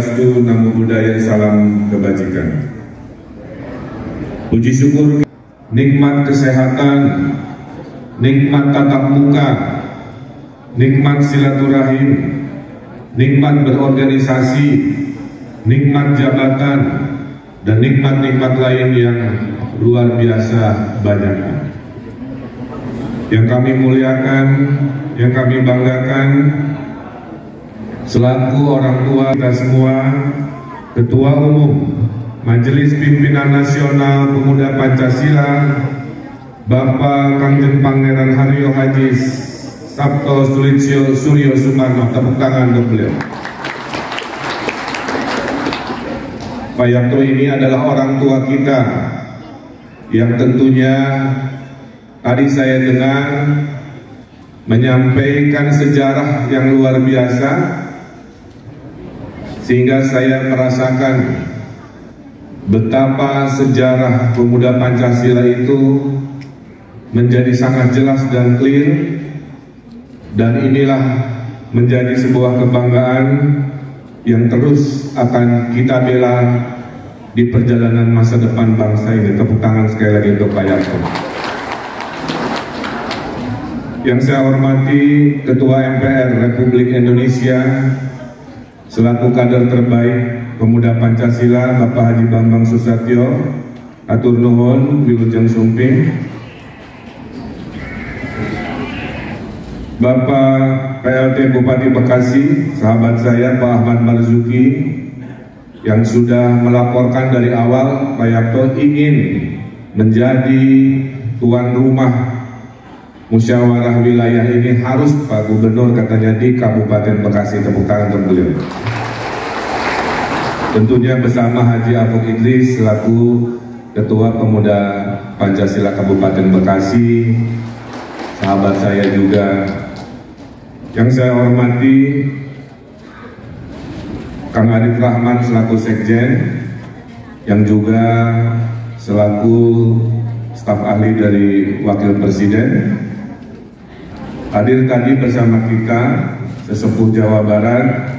Swastiastu, Namo Buddhaya, salam kebajikan. Puji syukur, nikmat kesehatan, nikmat tatap muka, nikmat silaturahim, nikmat berorganisasi, nikmat jabatan, dan nikmat-nikmat lain yang luar biasa banyaknya. Yang kami muliakan, yang kami banggakan, selaku orang tua kita semua, Ketua Umum Majelis Pimpinan Nasional Pemuda Pancasila, Bapak Kangjeng Pangeran Haryo Haji Sabto Sulistyo Suryo Sumarno. Tepuk tangan untuk beliau. Pak Yapto ini adalah orang tua kita yang tentunya tadi saya dengar menyampaikan sejarah yang luar biasa, sehingga saya merasakan betapa sejarah pemuda Pancasila itu menjadi sangat jelas dan clear, dan inilah menjadi sebuah kebanggaan yang terus akan kita bela di perjalanan masa depan bangsa ini. Tepuk tangan sekali lagi untuk Pak Yapto. Yang saya hormati Ketua MPR Republik Indonesia, selaku kader terbaik pemuda Pancasila, Bapak Haji Bambang Susatyo, atur nuhun Wilujeng Sumping. Bapak PLT Bupati Bekasi, sahabat saya Pak Ahmad Marzuki, yang sudah melaporkan dari awal Pak Yapto ingin menjadi tuan rumah musyawarah wilayah ini, harus Pak Gubernur katanya di Kabupaten Bekasi. Tepuk tangan untuk beliau. Tentunya bersama Haji Afuk Idris selaku Ketua Pemuda Pancasila Kabupaten Bekasi, sahabat saya juga. Yang saya hormati Kang Arif Rahman selaku Sekjen, yang juga selaku staf ahli dari Wakil Presiden. Hadir tadi bersama kita sesepuh Jawa Barat,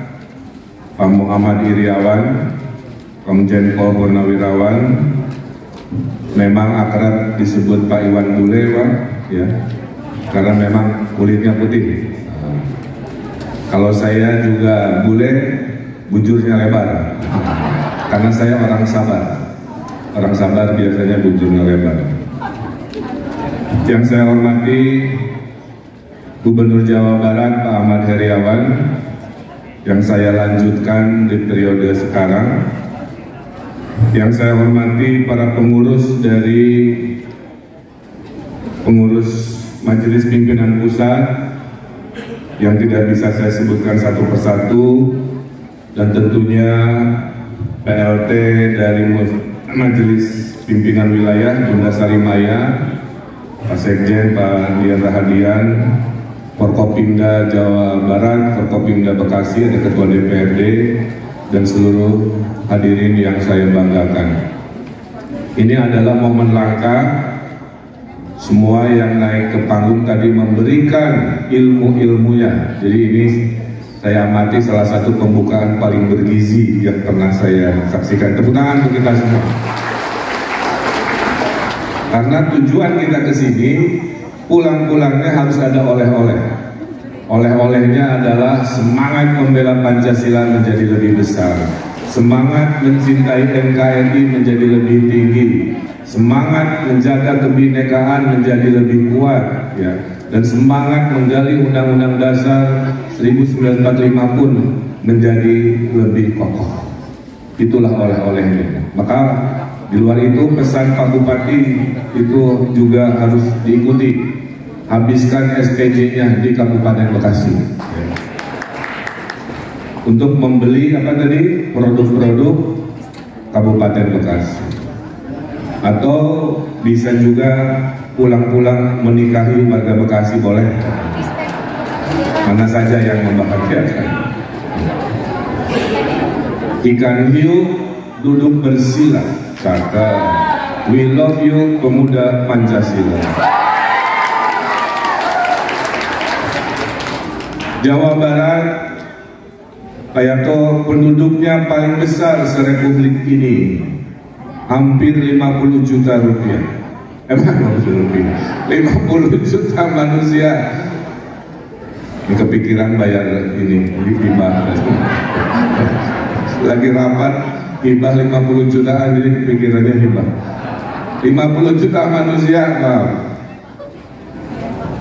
Pak Muhammad Iriawan, Komjen Pol Purnawirawan, memang akrab disebut Pak Iwan Bule, Pak, ya, karena memang kulitnya putih. Kalau saya juga bule, bujurnya lebar, karena saya orang sabar. Orang sabar biasanya bujurnya lebar. Yang saya hormati Gubernur Jawa Barat Pak Ahmad Heriawan, yang saya lanjutkan di periode sekarang. Yang saya hormati para pengurus dari Majelis Pimpinan Pusat, yang tidak bisa saya sebutkan satu persatu, dan tentunya PLT dari Majelis Pimpinan Wilayah Bunda Sarimaya, Pak Sekjen Pak Dian Rahadian, Forkopimda Jawa Barat, Forkopimda Bekasi, ada Ketua DPRD, dan seluruh hadirin yang saya banggakan. Ini adalah momen langka. Semua yang naik ke panggung tadi memberikan ilmu-ilmunya. Jadi ini saya amati salah satu pembukaan paling bergizi yang pernah saya saksikan. Tepuk tangan untuk kita semua. Karena tujuan kita ke sini, pulang-pulangnya harus ada oleh-oleh. Oleh-olehnya adalah semangat membela Pancasila menjadi lebih besar, semangat mencintai NKRI menjadi lebih tinggi, semangat menjaga kebinekaan menjadi lebih kuat, ya, dan semangat menggali Undang-Undang Dasar 1945 pun menjadi lebih kokoh. Itulah oleh-olehnya. Maka di luar itu pesan Pak Bupati itu juga harus diikuti. Habiskan SPJ-nya di Kabupaten Bekasi, ya, untuk membeli apa tadi, produk-produk Kabupaten Bekasi. Atau bisa juga pulang-pulang menikahi warga Bekasi, boleh. Mana saja yang membahagiakan. Ikan hiu duduk bersila, kata we love you pemuda Pancasila. Jawa Barat Pak Yarto, penduduknya paling besar se-Republik ini, hampir 50 juta rupiah. 50 juta manusia. Ini kepikiran bayar ini hibah. Lagi rapat hibah 50 jutaan, jadi kepikirannya hibah. 50 juta manusia,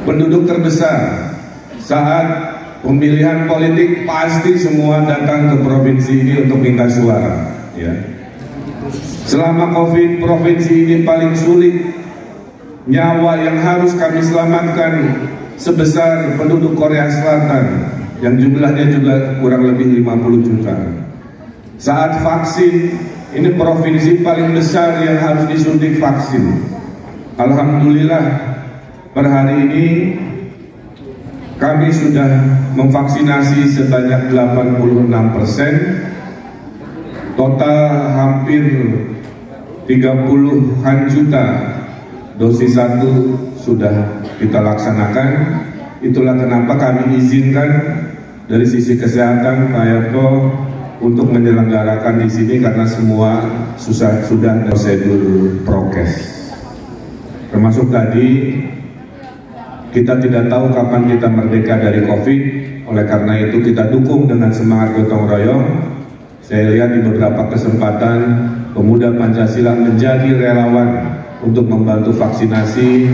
penduduk terbesar. Saat pemilihan politik pasti semua datang ke provinsi ini untuk minta suara, ya. Selama Covid, provinsi ini paling sulit. Nyawa yang harus kami selamatkan sebesar penduduk Korea Selatan yang jumlahnya juga kurang lebih 50 juta. Saat vaksin, ini provinsi paling besar yang harus disuntik vaksin. Alhamdulillah, per hari ini kami sudah memvaksinasi sebanyak 86%, total hampir 30-an juta dosis 1 sudah kita laksanakan. Itulah kenapa kami izinkan dari sisi kesehatan Pak Yarto untuk menyelenggarakan di sini, karena semua sudah prosedur prokes. Termasuk tadi kita tidak tahu kapan kita merdeka dari Covid, oleh karena itu kita dukung dengan semangat gotong royong. Saya lihat di beberapa kesempatan pemuda Pancasila menjadi relawan untuk membantu vaksinasi.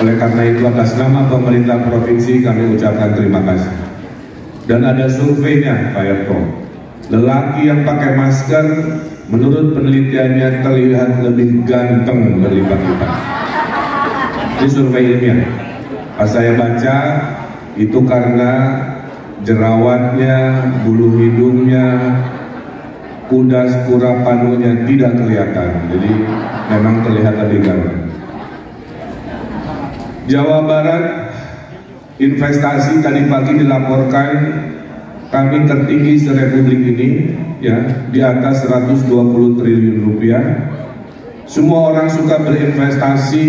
Oleh karena itu atas nama pemerintah provinsi kami ucapkan terima kasih. Dan ada surveinya Pak Yarto, lelaki yang pakai masker menurut penelitiannya terlihat lebih ganteng berlipat-lipat. Ini survei ilmiah. Pas saya baca, itu karena jerawatnya, bulu hidungnya, kudas kurapanunya tidak kelihatan, jadi memang terlihat lebih ganteng. Jawa Barat, investasi tadi pagi dilaporkan kami tertinggi se-Republik ini, ya, di atas 120 triliun rupiah. Semua orang suka berinvestasi,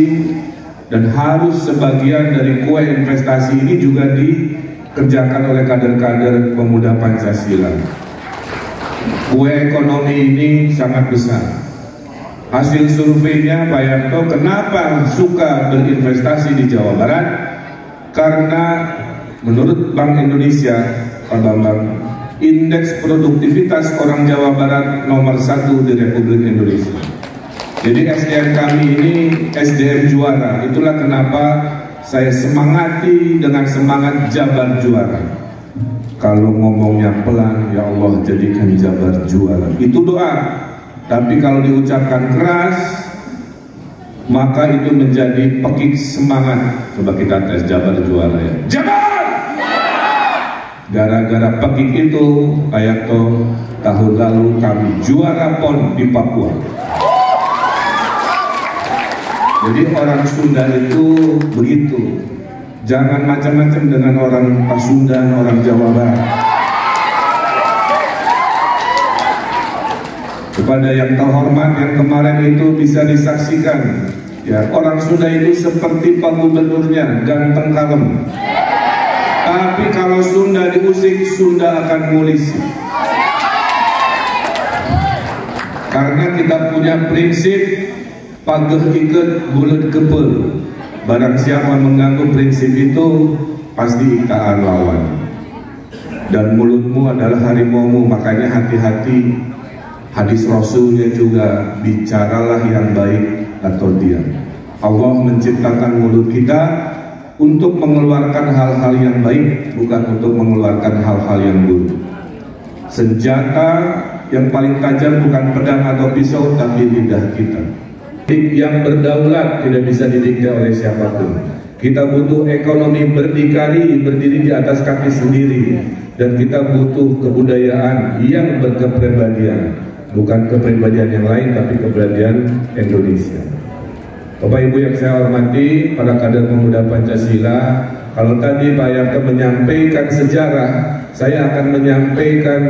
dan harus sebagian dari kue investasi ini juga dikerjakan oleh kader-kader pemuda Pancasila. Kue ekonomi ini sangat besar. Hasil surveinya Pak Yarto, kenapa suka berinvestasi di Jawa Barat? Karena menurut Bank Indonesia, Pak Bambang, indeks produktivitas orang Jawa Barat nomor 1 di Republik Indonesia. Jadi SDM kami ini SDM juara. Itulah kenapa saya semangati dengan semangat Jabar juara. Kalau ngomongnya pelan, ya Allah jadikan Jabar juara. Itu doa. Tapi kalau diucapkan keras, maka itu menjadi pekik semangat. Coba kita tes Jabar juara, ya. Jabar! Gara-gara pekik itu, Pak Yarto, tahun lalu kami juara PON di Papua. Jadi orang Sunda itu begitu. Jangan macam-macam dengan orang Pasundan, orang Jawa Barat. Kepada yang terhormat yang kemarin itu bisa disaksikan, ya, orang Sunda itu seperti Pak Gubernurnya, ganteng kalem. Tapi kalau Sunda diusik, Sunda akan mulisi. Karena kita punya prinsip pageh iket bulat kepel. Barang siapa mengganggu prinsip itu pasti ikaan lawan. Dan mulutmu adalah harimaumu, makanya hati-hati. Hadis Rasulnya juga, bicaralah yang baik atau diam. Allah menciptakan mulut kita untuk mengeluarkan hal-hal yang baik, bukan untuk mengeluarkan hal-hal yang buruk. Senjata yang paling tajam bukan pedang atau pisau, tapi lidah kita. Yang berdaulat tidak bisa ditinggal oleh siapapun. Kita butuh ekonomi berdikari, berdiri di atas kaki sendiri. Dan kita butuh kebudayaan yang berkepribadian. Bukan kepribadian yang lain, tapi kepribadian Indonesia. Bapak Ibu yang saya hormati, para kader pemuda Pancasila, kalau tadi Pak Yarto menyampaikan sejarah, saya akan menyampaikan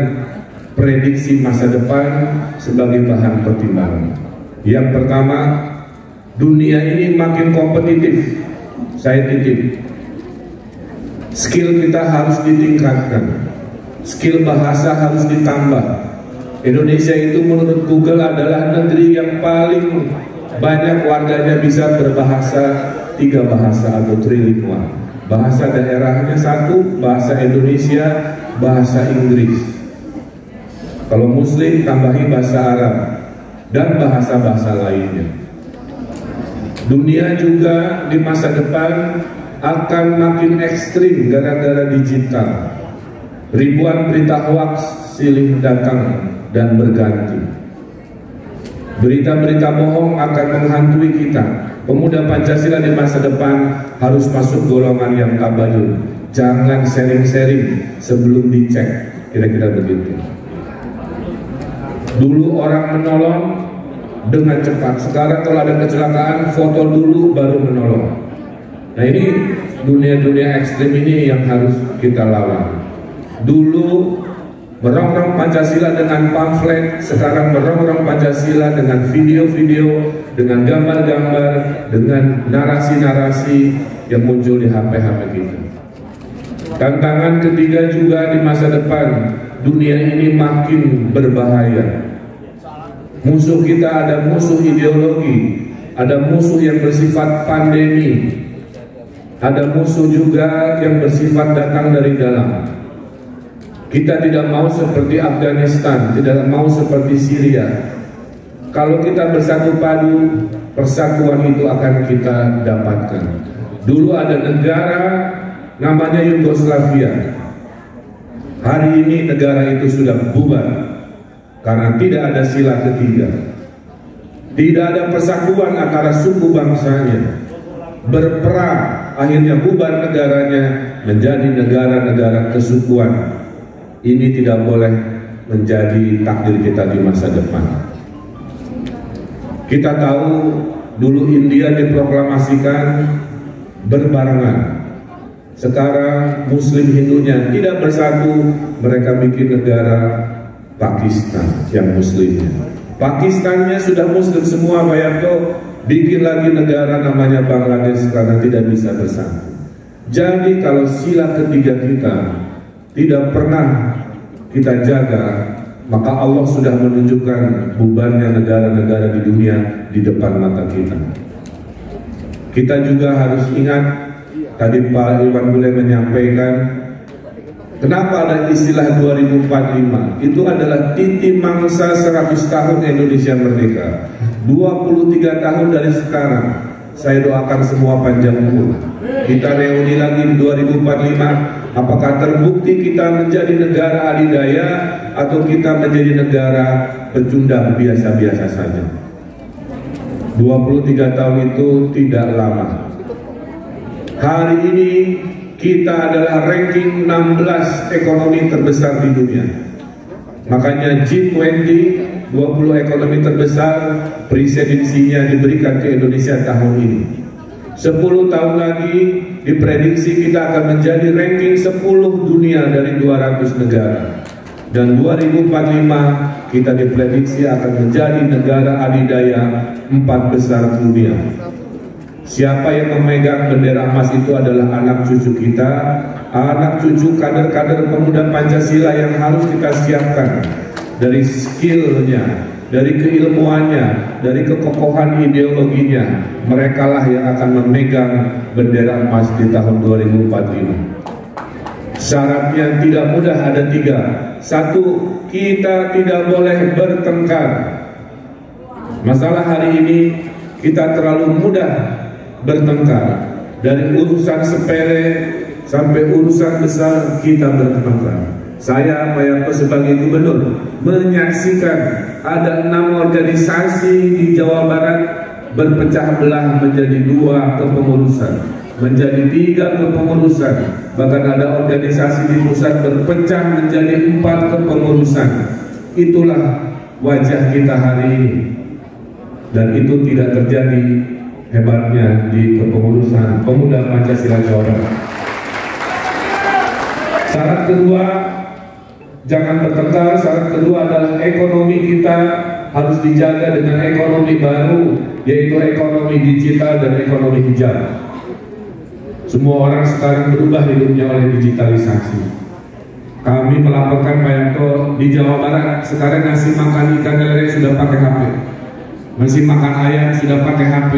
prediksi masa depan sebagai bahan pertimbangan. Yang pertama, dunia ini makin kompetitif. Saya titip, skill kita harus ditingkatkan. skill bahasa harus ditambah. Indonesia itu menurut Google adalah negeri yang paling banyak warganya bisa berbahasa 3 bahasa atau trilingual. Bahasa daerahnya 1, bahasa Indonesia, bahasa Inggris. Kalau Muslim tambahi bahasa Arab dan bahasa-bahasa lainnya. Dunia juga di masa depan akan makin ekstrim gara-gara digital. Ribuan berita hoaks silih datang dan berganti. Berita-berita bohong akan menghantui kita. Pemuda Pancasila di masa depan harus masuk golongan yang tabayun. Jangan sharing-sharing sebelum dicek. Kira-kira begitu. Dulu orang menolong dengan cepat. Sekarang kalau ada kecelakaan, foto dulu baru menolong. Nah, ini dunia-dunia ekstrim ini yang harus kita lawan. Dulu merongrong Pancasila dengan pamflet, sekarang merongrong Pancasila dengan video-video, dengan gambar-gambar, dengan narasi-narasi yang muncul di HP-HP kita. Tantangan ketiga juga di masa depan, dunia ini makin berbahaya. Musuh kita ada musuh ideologi, ada musuh yang bersifat pandemi, ada musuh juga yang bersifat datang dari dalam. Kita tidak mau seperti Afghanistan, tidak mau seperti Syria. Kalau kita bersatu padu, persatuan itu akan kita dapatkan. Dulu ada negara namanya Yugoslavia. Hari ini negara itu sudah bubar karena tidak ada sila ketiga. Tidak ada persatuan antara suku bangsanya. Berperang, akhirnya bubar negaranya menjadi negara-negara kesukuan. Ini tidak boleh menjadi takdir kita di masa depan. Kita tahu dulu India diproklamasikan berbarengan. Sekarang Muslim Hindunya tidak bersatu, mereka bikin negara Pakistan yang Muslimnya. Pakistannya sudah Muslim semua, Pak Yarto, bikin lagi negara namanya Bangladesh karena tidak bisa bersatu. Jadi kalau sila ketiga kita tidak pernah kita jaga, maka Allah sudah menunjukkan bubarnya negara-negara di dunia di depan mata kita. Kita juga harus ingat, tadi Pak Iwan Bule menyampaikan, kenapa ada istilah 2045? Itu adalah titik mangsa 100 tahun Indonesia merdeka. 23 tahun dari sekarang. Saya doakan semua panjang umur. Kita reuni lagi di 2045. Apakah terbukti kita menjadi negara adidaya atau kita menjadi negara pecundang biasa-biasa saja? 23 tahun itu tidak lama. Hari ini kita adalah ranking 16 ekonomi terbesar di dunia. Makanya G20, 20 ekonomi terbesar, presidensinya diberikan ke Indonesia tahun ini. 10 tahun lagi diprediksi kita akan menjadi ranking 10 dunia dari 200 negara. Dan 2045 kita diprediksi akan menjadi negara adidaya 4 besar dunia. Siapa yang memegang bendera emas itu adalah anak cucu kita, anak cucu kader-kader pemuda Pancasila yang harus kita siapkan dari skillnya, dari keilmuannya, dari kekokohan ideologinya. Merekalah yang akan memegang bendera emas di tahun 2045. Syaratnya tidak mudah, ada 3. 1, kita tidak boleh bertengkar. Masalah hari ini kita terlalu mudah bertengkar. Dari urusan sepele sampai urusan besar kita bertengkar. Saya Pak Yarto sebagai gubernur menyaksikan ada 6 organisasi di Jawa Barat berpecah belah menjadi 2 kepengurusan, menjadi 3 kepengurusan, bahkan ada organisasi di pusat berpecah menjadi 4 kepengurusan. Itulah wajah kita hari ini, dan itu tidak terjadi hebatnya di kepengurusan pemuda Pancasila Jawa Barat. Syarat kedua, jangan bertengkar. Syarat kedua adalah ekonomi kita harus dijaga dengan ekonomi baru, yaitu ekonomi digital dan ekonomi hijau. Semua orang sekarang berubah hidupnya oleh digitalisasi. Kami melaporkan Pak Yanto di Jawa Barat sekarang nasi makan ikan lele sudah pakai HP, nasi makan ayam sudah pakai HP,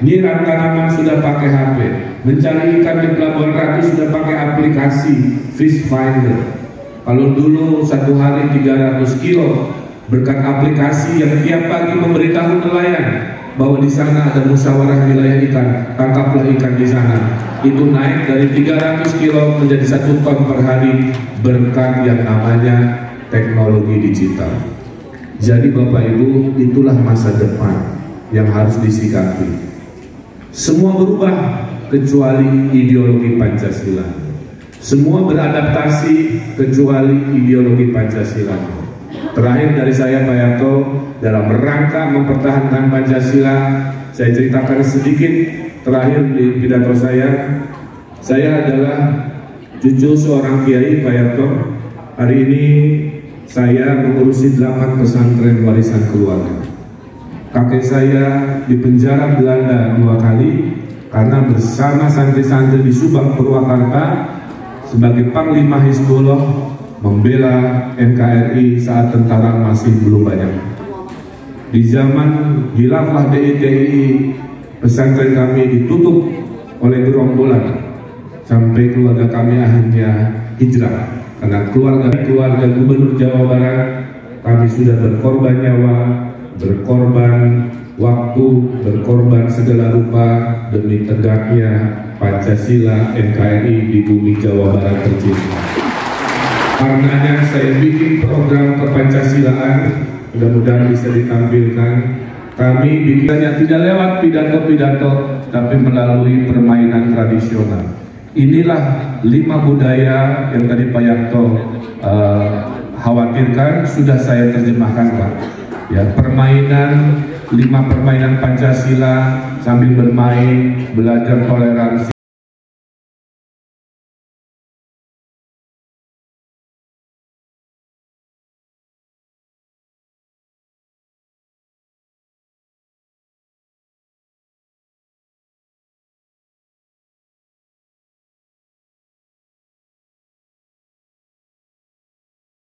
nyiram tanaman sudah pakai HP, mencari ikan di Pelabuhan Ratu sudah pakai aplikasi Fish Finder. Kalau dulu satu hari 300 kilo berkat aplikasi yang tiap pagi memberitahu nelayan bahwa di sana ada musyawarah wilayah ikan, tangkaplah ikan di sana. Itu naik dari 300 kilo menjadi 1 ton per hari berkat yang namanya teknologi digital. Jadi Bapak Ibu, itulah masa depan yang harus disikapi. Semua berubah kecuali ideologi Pancasila. Semua beradaptasi kecuali ideologi Pancasila. Terakhir dari saya Pak Yanto, dalam rangka mempertahankan Pancasila, saya ceritakan sedikit terakhir di pidato saya. Saya adalah cucu seorang kiai Pak Yanto. Hari ini saya mengurusi 8 pesantren warisan keluarga. Kakek saya di penjara Belanda 2 kali karena bersama santri-santri di Subang, Purwakarta sebagai Panglima Hizbullah membela NKRI saat tentara masih belum banyak. Di zaman khilafah DITI, pesantren kami ditutup oleh gerombolan sampai keluarga kami akhirnya hijrah. Karena keluarga Gubernur Jawa Barat, kami sudah berkorban nyawa, berkorban waktu, berkorban segala rupa demi tegaknya Pancasila NKRI di bumi Jawa Barat tercinta. Karenanya saya bikin program kepancasilaan, mudah-mudahan bisa ditampilkan. Kami bikinnya tidak lewat pidato-pidato, tapi melalui permainan tradisional. Inilah 5 budaya yang tadi Pak Yanto khawatirkan, sudah saya terjemahkan Pak. Ya, permainan 5 permainan Pancasila sambil bermain, belajar toleransi.